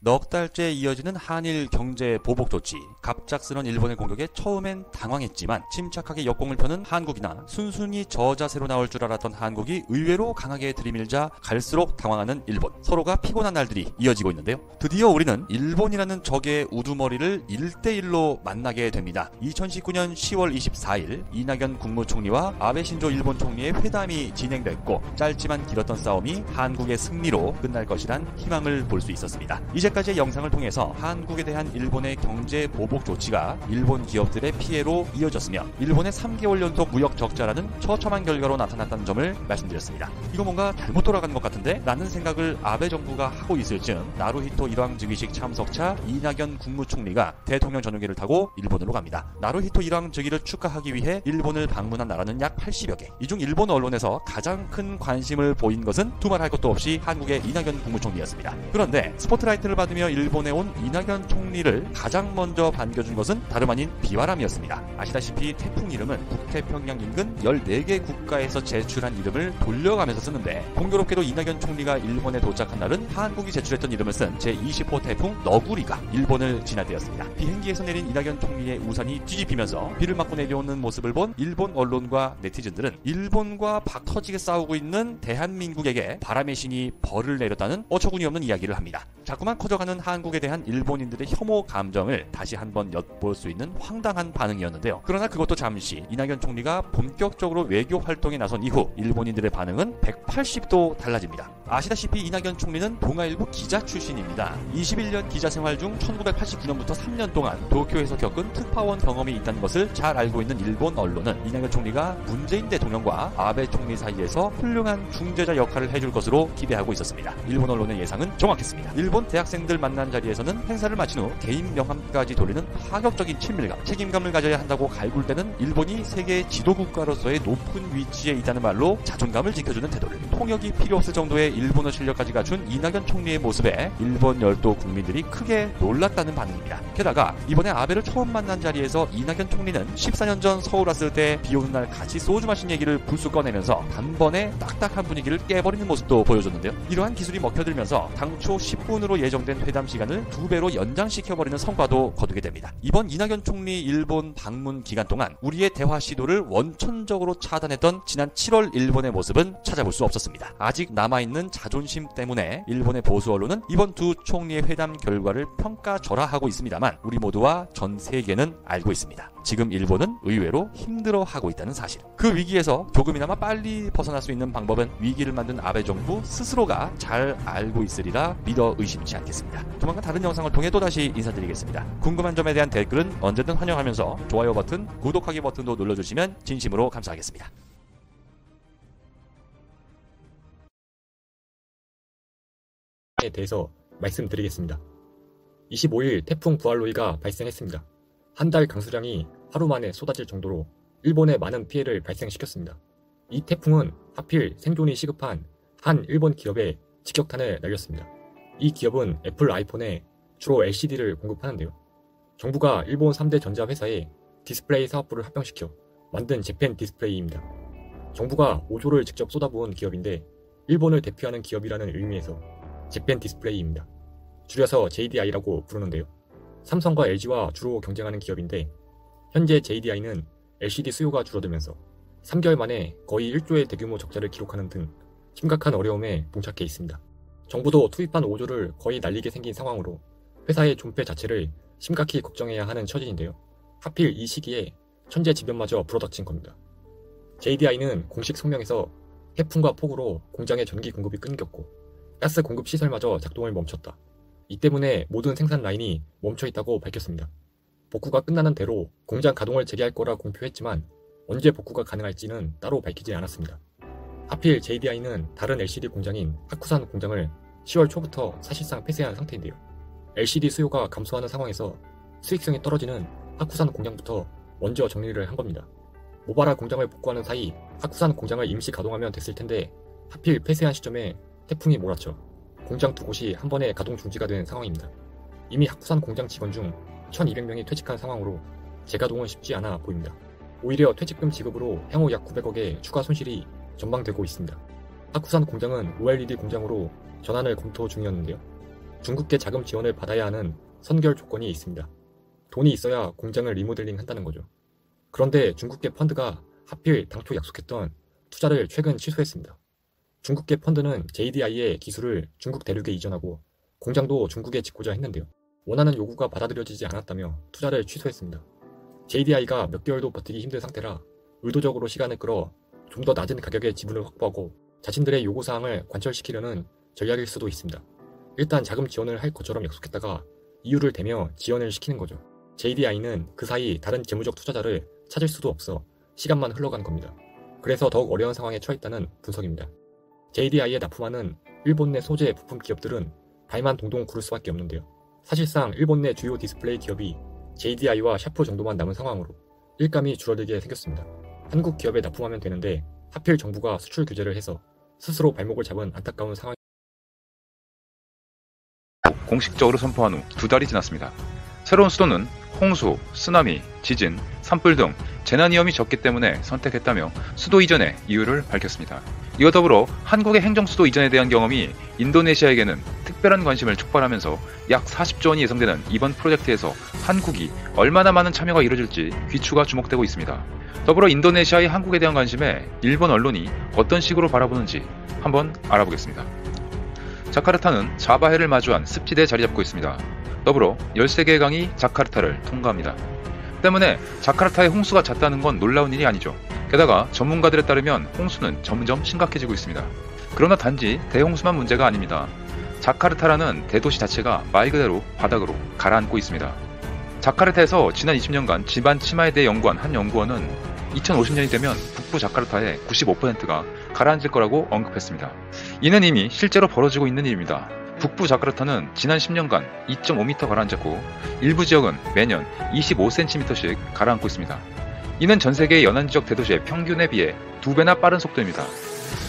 넉 달째 이어지는 한일 경제 보복 조치, 갑작스런 일본의 공격에 처음엔 당황했지만 침착하게 역공을 펴는 한국이나 순순히 저자세로 나올 줄 알았던 한국이 의외로 강하게 들이밀자 갈수록 당황하는 일본. 서로가 피곤한 날들이 이어지고 있는데요. 드디어 우리는 일본이라는 적의 우두머리를 1대1로 만나게 됩니다. 2019년 10월 24일 이낙연 국무총리와 아베 신조 일본 총리의 회담이 진행됐고 짧지만 길었던 싸움이 한국의 승리로 끝날 것이란 희망을 볼 수 있었습니다. 이제까지의 영상을 통해서 한국에 대한 일본의 경제 보복 조치가 일본 기업들의 피해로 이어졌으며 일본의 3개월 연속 무역 적자라는 처참한 결과로 나타났다는 점을 말씀드렸습니다. 이거 뭔가 잘못 돌아가는 것 같은데? 라는 생각을 아베 정부가 하고 있을 즈음 나루히토 일왕 즉위식 참석차 이낙연 국무총리가 대통령 전용기를 타고 일본으로 갑니다. 나루히토 일왕 즉위를 축하하기 위해 일본을 방문한 나라는 약 80여 개. 이 중 일본 언론에서 가장 큰 관심을 보인 것은 두말할 것도 없이 한국의 이낙연 국무총리였습니다. 그런데 스포트라이트를 받으며 일본에 온 이낙연 총리를 가장 먼저 반겨준 것은 다름 아닌 비와람이었습니다. 아시다시피 태풍 이름은 북태평양 인근 14개 국가에서 제출한 이름을 돌려가면서 쓰는데 공교롭게도 이낙연 총리가 일본에 도착한 날은 한국이 제출했던 이름을 쓴 제20호 태풍 너구리가 일본을 지날 때였습니다. 비행기에서 내린 이낙연 총리의 우산이 뒤집히면서 비를 맞고 내려오는 모습을 본 일본 언론과 네티즌들은 일본과 박 터지게 싸우고 있는 대한민국에게 바람의 신이 벌을 내렸다는 어처구니 없는 이야기를 합니다. 자꾸만 커져가는 한국에 대한 일본인들의 혐오 감정을 다시 한번 엿볼 수 있는 황당한 반응이었는데요. 그러나 그것도 잠시 이낙연 총리가 본격적으로 외교 활동에 나선 이후 일본인들의 반응은 180도 달라집니다. 아시다시피 이낙연 총리는 동아일보 기자 출신입니다. 21년 기자 생활 중 1989년부터 3년 동안 도쿄에서 겪은 특파원 경험이 있다는 것을 잘 알고 있는 일본 언론은 이낙연 총리가 문재인 대통령과 아베 총리 사이에서 훌륭한 중재자 역할을 해줄 것으로 기대하고 있었습니다. 일본 언론의 예상은 정확했습니다. 일본 대학생들 만난 자리에서는 행사를 마친 후 개인 명함까지 돌리는 파격적인 친밀감, 책임감을 가져야 한다고 갈굴 때는 일본이 세계 지도국가로서의 높은 위치에 있다는 말로 자존감을 지켜주는 태도를, 통역이 필요 없을 정도의 일본어 실력까지 갖춘 이낙연 총리의 모습에 일본 열도 국민들이 크게 놀랐다는 반응입니다. 게다가 이번에 아베를 처음 만난 자리에서 이낙연 총리는 14년 전 서울 왔을 때 비오는 날 같이 소주 마신 얘기를 불쑥 꺼내면서 단번에 딱딱한 분위기를 깨버리는 모습도 보여줬는데요. 이러한 기술이 먹혀들면서 당초 10분으로 예정된 회담 시간을 2배로 연장시켜버리는 성과도 거두게 됩니다. 이번 이낙연 총리 일본 방문 기간 동안 우리의 대화 시도를 원천적으로 차단했던 지난 7월 일본의 모습은 찾아볼 수 없었습니다. 아직 남아있는 자존심 때문에 일본의 보수 언론은 이번 두 총리의 회담 결과를 평가절하하고 있습니다만 우리 모두와 전 세계는 알고 있습니다. 지금 일본은 의외로 힘들어하고 있다는 사실. 그 위기에서 조금이나마 빨리 벗어날 수 있는 방법은 위기를 만든 아베 정부 스스로가 잘 알고 있으리라 믿어 의심치 않겠습니다. 조만간 다른 영상을 통해 또다시 인사드리겠습니다. 궁금한 점에 대한 댓글은 언제든 환영하면서 좋아요 버튼, 구독하기 버튼도 눌러주시면 진심으로 감사하겠습니다. 에 대해서 말씀드리겠습니다. 25일 태풍 부알로이가 발생했습니다. 한 달 강수량이 하루 만에 쏟아질 정도로 일본에 많은 피해를 발생시켰습니다. 이 태풍은 하필 생존이 시급한 한 일본 기업에 직격탄을 날렸습니다. 이 기업은 애플 아이폰에 주로 LCD를 공급하는데요. 정부가 일본 3대 전자회사에 디스플레이 사업부를 합병시켜 만든 재팬 디스플레이입니다. 정부가 5조를 직접 쏟아부은 기업인데 일본을 대표하는 기업이라는 의미에서 재팬 디스플레이입니다. 줄여서 JDI라고 부르는데요. 삼성과 LG와 주로 경쟁하는 기업인데 현재 JDI는 LCD 수요가 줄어들면서 3개월 만에 거의 1조의 대규모 적자를 기록하는 등 심각한 어려움에 봉착해 있습니다. 정부도 투입한 5조를 거의 날리게 생긴 상황으로 회사의 존폐 자체를 심각히 걱정해야 하는 처지인데요. 하필 이 시기에 천재지변마저 불어닥친 겁니다. JDI는 공식 성명에서 태풍과 폭우로 공장의 전기 공급이 끊겼고 가스 공급 시설마저 작동을 멈췄다. 이 때문에 모든 생산 라인이 멈춰있다고 밝혔습니다. 복구가 끝나는 대로 공장 가동을 재개할 거라 공표했지만 언제 복구가 가능할지는 따로 밝히지 않았습니다. 하필 JDI는 다른 LCD 공장인 하쿠산 공장을 10월 초부터 사실상 폐쇄한 상태인데요. LCD 수요가 감소하는 상황에서 수익성이 떨어지는 하쿠산 공장부터 먼저 정리를 한 겁니다. 모바라 공장을 복구하는 사이 하쿠산 공장을 임시 가동하면 됐을 텐데 하필 폐쇄한 시점에 태풍이 몰아쳐 공장 두 곳이 한 번에 가동 중지가 된 상황입니다. 이미 하쿠산 공장 직원 중 1200명이 퇴직한 상황으로 재가동은 쉽지 않아 보입니다. 오히려 퇴직금 지급으로 향후 약 900억의 추가 손실이 전망되고 있습니다. 하쿠산 공장은 OLED 공장으로 전환을 검토 중이었는데요. 중국계 자금 지원을 받아야 하는 선결 조건이 있습니다. 돈이 있어야 공장을 리모델링 한다는 거죠. 그런데 중국계 펀드가 하필 당초 약속했던 투자를 최근 취소했습니다. 중국계 펀드는 JDI의 기술을 중국 대륙에 이전하고 공장도 중국에 짓고자 했는데요. 원하는 요구가 받아들여지지 않았다며 투자를 취소했습니다. JDI가 몇 개월도 버티기 힘든 상태라 의도적으로 시간을 끌어 좀 더 낮은 가격의 지분을 확보하고 자신들의 요구사항을 관철시키려는 전략일 수도 있습니다. 일단 자금 지원을 할 것처럼 약속했다가 이유를 대며 지원을 시키는 거죠. JDI는 그 사이 다른 재무적 투자자를 찾을 수도 없어 시간만 흘러간 겁니다. 그래서 더욱 어려운 상황에 처했다는 분석입니다. JDI에 납품하는 일본 내 소재 부품 기업들은 발만 동동 구를 수밖에 없는데요. 사실상 일본 내 주요 디스플레이 기업이 JDI와 샤프 정도만 남은 상황으로 일감이 줄어들게 생겼습니다. 한국 기업에 납품하면 되는데 하필 정부가 수출 규제를 해서 스스로 발목을 잡은 안타까운 상황. 공식적으로 선포한 후 2달이 지났습니다. 새로운 수도는 홍수, 쓰나미, 지진, 산불 등 재난 위험이 적기 때문에 선택했다며 수도 이전의 이유를 밝혔습니다. 이와 더불어 한국의 행정수도 이전에 대한 경험이 인도네시아에게는 특별한 관심을 촉발하면서 약 40조 원이 예상되는 이번 프로젝트에서 한국이 얼마나 많은 참여가 이뤄질지 귀추가 주목되고 있습니다. 더불어 인도네시아의 한국에 대한 관심에 일본 언론이 어떤 식으로 바라보는지 한번 알아보겠습니다. 자카르타는 자바해를 마주한 습지대에 자리 잡고 있습니다. 더불어 13개의 강이 자카르타를 통과합니다. 때문에 자카르타의 홍수가 잦다는 건 놀라운 일이 아니죠. 게다가 전문가들에 따르면 홍수는 점점 심각해지고 있습니다. 그러나 단지 대홍수만 문제가 아닙니다. 자카르타라는 대도시 자체가 말 그대로 바닥으로 가라앉고 있습니다. 자카르타에서 지난 20년간 지반 침하에 대해 연구한 한 연구원은 2050년이 되면 북부 자카르타의 95%가 가라앉을 거라고 언급했습니다. 이는 이미 실제로 벌어지고 있는 일입니다. 북부 자카르타는 지난 10년간 2.5m 가라앉았고 일부 지역은 매년 25cm씩 가라앉고 있습니다. 이는 전 세계의 연안지역 대도시의 평균에 비해 2배나 빠른 속도입니다.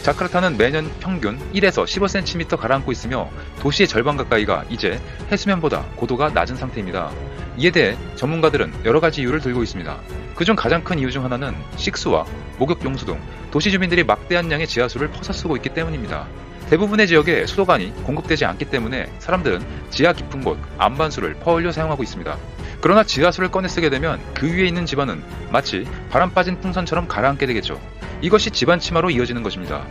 자카르타는 매년 평균 1에서 15cm 가라앉고 있으며 도시의 절반 가까이가 이제 해수면보다 고도가 낮은 상태입니다. 이에 대해 전문가들은 여러 가지 이유를 들고 있습니다. 그중 가장 큰 이유 중 하나는 식수와 목욕 용수 등 도시 주민들이 막대한 양의 지하수를 퍼서 쓰고 있기 때문입니다. 대부분의 지역에 수도관이 공급되지 않기 때문에 사람들은 지하 깊은 곳 안반수를 퍼올려 사용하고 있습니다. 그러나 지하수를 꺼내 쓰게 되면 그 위에 있는 집안은 마치 바람 빠진 풍선처럼 가라앉게 되겠죠. 이것이 집안 침하로 이어지는 것입니다.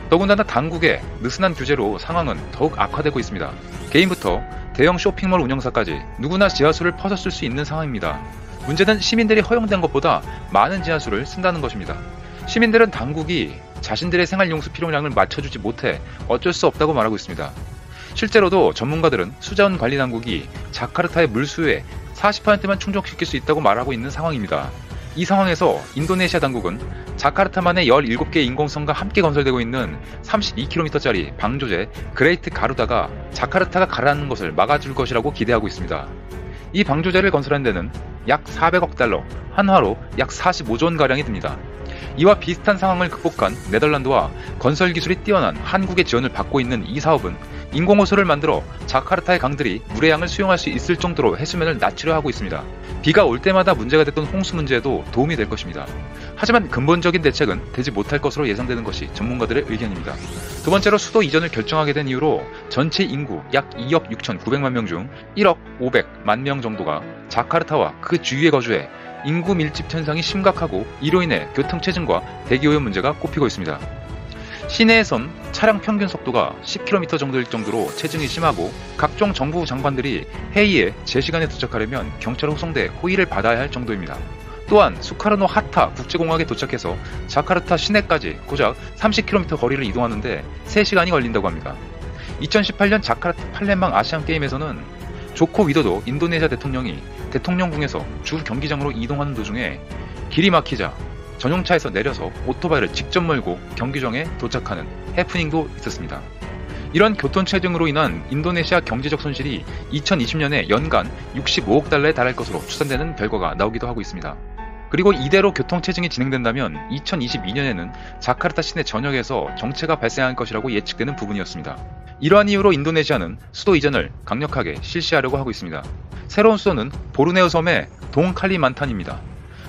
더군다나 당국의 느슨한 규제로 상황은 더욱 악화되고 있습니다. 개인부터 대형 쇼핑몰 운영사까지 누구나 지하수를 퍼서 쓸 수 있는 상황입니다. 문제는 시민들이 허용된 것보다 많은 지하수를 쓴다는 것입니다. 시민들은 당국이 자신들의 생활용수 필요량을 맞춰주지 못해 어쩔 수 없다고 말하고 있습니다. 실제로도 전문가들은 수자원관리당국이 자카르타의 물수의 40%만 충족시킬 수 있다고 말하고 있는 상황입니다. 이 상황에서 인도네시아 당국은 자카르타만의 17개의 인공섬과 함께 건설되고 있는 32km짜리 방조제 그레이트 가루다가 자카르타가 가라앉는 것을 막아줄 것이라고 기대하고 있습니다. 이 방조제를 건설한 데는 약 400억 달러, 한화로 약 45조 원가량이 듭니다. 이와 비슷한 상황을 극복한 네덜란드와 건설 기술이 뛰어난 한국의 지원을 받고 있는 이 사업은 인공호수를 만들어 자카르타의 강들이 물의 양을 수용할 수 있을 정도로 해수면을 낮추려 하고 있습니다. 비가 올 때마다 문제가 됐던 홍수 문제에도 도움이 될 것입니다. 하지만 근본적인 대책은 되지 못할 것으로 예상되는 것이 전문가들의 의견입니다. 두 번째로 수도 이전을 결정하게 된 이유로 전체 인구 약 2억 6,900만 명 중 1억 500만 명 정도가 자카르타와 그 주위에 거주해 인구 밀집 현상이 심각하고 이로 인해 교통체증과 대기오염 문제가 꼽히고 있습니다. 시내에선 차량 평균 속도가 10km 정도일 정도로 체증이 심하고 각종 정부 장관들이 회의에 제 시간에 도착하려면 경찰 호송대 호의를 받아야 할 정도입니다. 또한 수카르노 하타 국제공항에 도착해서 자카르타 시내까지 고작 30km 거리를 이동하는데 3시간이 걸린다고 합니다. 2018년 자카르타 팔렘방 아시안게임에서는 조코 위도도 인도네시아 대통령이 대통령궁에서 주 경기장으로 이동하는 도중에 길이 막히자 전용차에서 내려서 오토바이를 직접 몰고 경기장에 도착하는 해프닝도 있었습니다. 이런 교통체증으로 인한 인도네시아 경제적 손실이 2020년에 연간 65억 달러에 달할 것으로 추산되는 결과가 나오기도 하고 있습니다. 그리고 이대로 교통체증이 진행된다면 2022년에는 자카르타 시내 전역에서 정체가 발생할 것이라고 예측되는 부분이었습니다. 이러한 이유로 인도네시아는 수도 이전을 강력하게 실시하려고 하고 있습니다. 새로운 수도는 보르네오 섬의 동칼리만탄입니다.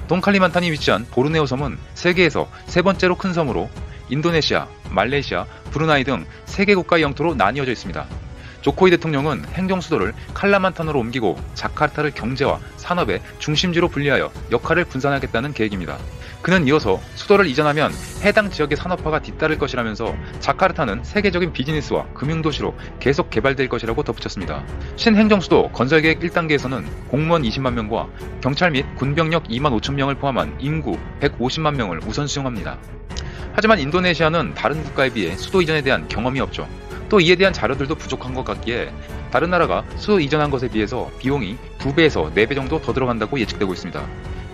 동칼리만탄이 위치한 보르네오 섬은 세계에서 세 번째로 큰 섬으로 인도네시아, 말레이시아, 브루나이 등 3개 국가의 영토로 나뉘어져 있습니다. 조코이 대통령은 행정 수도를 칼라만탄으로 옮기고 자카르타를 경제와 산업의 중심지로 분리하여 역할을 분산하겠다는 계획입니다. 그는 이어서 수도를 이전하면 해당 지역의 산업화가 뒤따를 것이라면서 자카르타는 세계적인 비즈니스와 금융도시로 계속 개발될 것이라고 덧붙였습니다. 신행정수도 건설계획 1단계에서는 공무원 20만 명과 경찰 및 군병력 2만 5천 명을 포함한 인구 150만 명을 우선 수용합니다. 하지만 인도네시아는 다른 국가에 비해 수도 이전에 대한 경험이 없죠. 또 이에 대한 자료들도 부족한 것 같기에 다른 나라가 수도 이전한 것에 비해서 비용이 2배에서 4배 정도 더 들어간다고 예측되고 있습니다.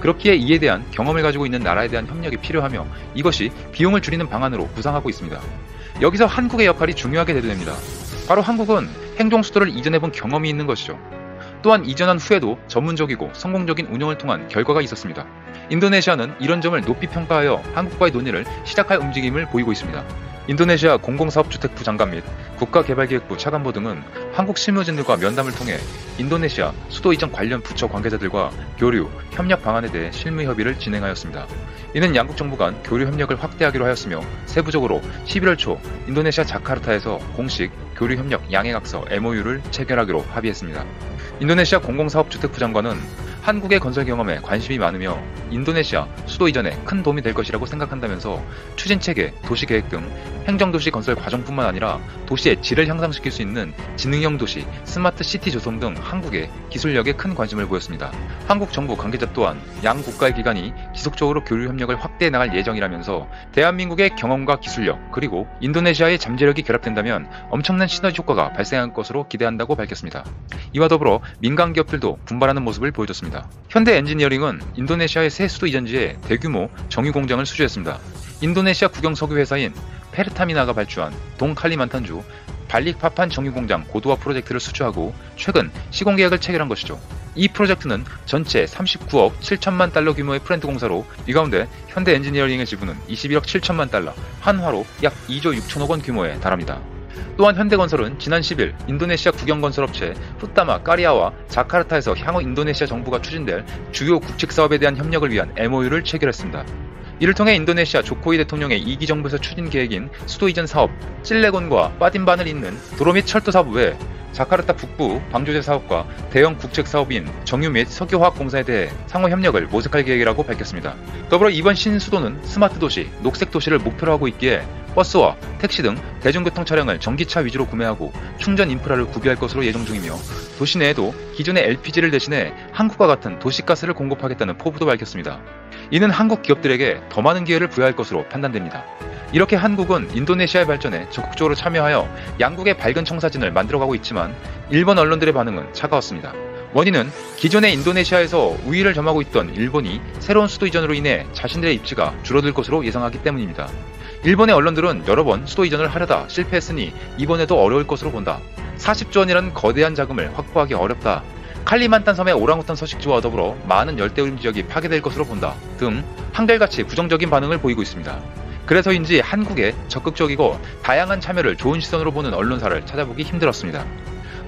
그렇기에 이에 대한 경험을 가지고 있는 나라에 대한 협력이 필요하며 이것이 비용을 줄이는 방안으로 구상하고 있습니다. 여기서 한국의 역할이 중요하게 대두됩니다. 바로 한국은 행정수도를 이전해본 경험이 있는 것이죠. 또한 이전한 후에도 전문적이고 성공적인 운영을 통한 결과가 있었습니다. 인도네시아는 이런 점을 높이 평가하여 한국과의 논의를 시작할 움직임을 보이고 있습니다. 인도네시아 공공사업주택부 장관 및 국가개발기획부 차관보 등은 한국 실무진들과 면담을 통해 인도네시아 수도 이전 관련 부처 관계자들과 교류, 협력 방안에 대해 실무 협의를 진행하였습니다. 이는 양국 정부 간 교류 협력을 확대하기로 하였으며 세부적으로 11월 초 인도네시아 자카르타에서 공식 교류 협력 양해각서 MOU를 체결하기로 합의했습니다. 인도네시아 공공사업주택부 장관은 한국의 건설 경험에 관심이 많으며 인도네시아 수도 이전에 큰 도움이 될 것이라고 생각한다면서 추진체계, 도시계획 등 행정도시 건설 과정뿐만 아니라 도시의 질을 향상시킬 수 있는 지능형 도시, 스마트 시티 조성 등 한국의 기술력에 큰 관심을 보였습니다. 한국 정부 관계자 또한 양 국가의 기관이 지속적으로 교류 협력을 확대해 나갈 예정이라면서 대한민국의 경험과 기술력 그리고 인도네시아의 잠재력이 결합된다면 엄청난 시너지 효과가 발생할 것으로 기대한다고 밝혔습니다. 이와 더불어 민간 기업들도 분발하는 모습을 보여줬습니다. 현대 엔지니어링은 인도네시아의 새 수도 이전지에 대규모 정유 공장을 수주했습니다. 인도네시아 국영 석유 회사인 페르타미나가 발주한 동칼리만탄주 발릭파판 정유공장 고도화 프로젝트를 수주하고 최근 시공 계약을 체결한 것이죠. 이 프로젝트는 전체 39억 7천만 달러 규모의 플랜트 공사로 이 가운데 현대 엔지니어링의 지분은 21억 7천만 달러, 한화로 약 2조 6천억 원 규모에 달합니다. 또한 현대건설은 지난 10일 인도네시아 국영건설업체 후타마 까리아와 자카르타에서 향후 인도네시아 정부가 추진될 주요 국책 사업에 대한 협력을 위한 MOU를 체결했습니다. 이를 통해 인도네시아 조코이 대통령의 2기 정부에서 추진 계획인 수도 이전 사업 찔레곤과 빠딘반을 잇는 도로 및 철도 사업 외 자카르타 북부 방조제 사업과 대형 국책 사업인 정유 및 석유화학 공사에 대해 상호 협력을 모색할 계획이라고 밝혔습니다. 더불어 이번 신수도는 스마트 도시, 녹색 도시를 목표로 하고 있기에 버스와 택시 등 대중교통 차량을 전기차 위주로 구매하고 충전 인프라를 구비할 것으로 예정 중이며 도시 내에도 기존의 LPG를 대신해 한국과 같은 도시가스를 공급하겠다는 포부도 밝혔습니다. 이는 한국 기업들에게 더 많은 기회를 부여할 것으로 판단됩니다. 이렇게 한국은 인도네시아의 발전에 적극적으로 참여하여 양국의 밝은 청사진을 만들어가고 있지만 일본 언론들의 반응은 차가웠습니다. 원인은 기존의 인도네시아에서 우위를 점하고 있던 일본이 새로운 수도 이전으로 인해 자신들의 입지가 줄어들 것으로 예상하기 때문입니다. 일본의 언론들은 여러 번 수도 이전을 하려다 실패했으니 이번에도 어려울 것으로 본다. 40조 원이라는 거대한 자금을 확보하기 어렵다. 칼리만탄 섬의 오랑우탄 서식지와 더불어 많은 열대우림 지역이 파괴될 것으로 본다. 등 한결같이 부정적인 반응을 보이고 있습니다. 그래서인지 한국의 적극적이고 다양한 참여를 좋은 시선으로 보는 언론사를 찾아보기 힘들었습니다.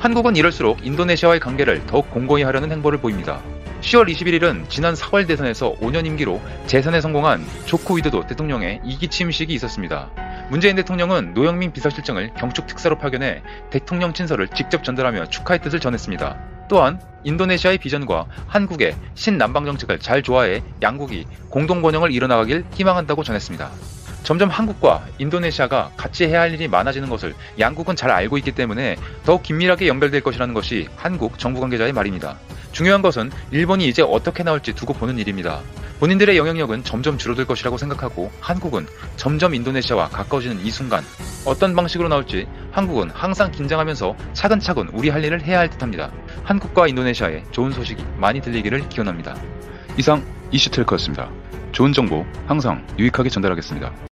한국은 이럴수록 인도네시아와의 관계를 더욱 공고히 하려는 행보를 보입니다. 10월 21일은 지난 4월 대선에서 5년 임기로 재선에 성공한 조코 위도도 대통령의 2기 취임식이 있었습니다. 문재인 대통령은 노영민 비서실장을 경축 특사로 파견해 대통령 친서를 직접 전달하며 축하의 뜻을 전했습니다. 또한 인도네시아의 비전과 한국의 신남방 정책을 잘 조화해 양국이 공동 번영을 이뤄나가길 희망한다고 전했습니다. 점점 한국과 인도네시아가 같이 해야 할 일이 많아지는 것을 양국은 잘 알고 있기 때문에 더욱 긴밀하게 연결될 것이라는 것이 한국 정부 관계자의 말입니다. 중요한 것은 일본이 이제 어떻게 나올지 두고 보는 일입니다. 본인들의 영향력은 점점 줄어들 것이라고 생각하고 한국은 점점 인도네시아와 가까워지는 이 순간 어떤 방식으로 나올지 한국은 항상 긴장하면서 차근차근 우리 할 일을 해야 할 듯합니다. 한국과 인도네시아의 좋은 소식이 많이 들리기를 기원합니다. 이상 이슈텔커였습니다. 좋은 정보 항상 유익하게 전달하겠습니다.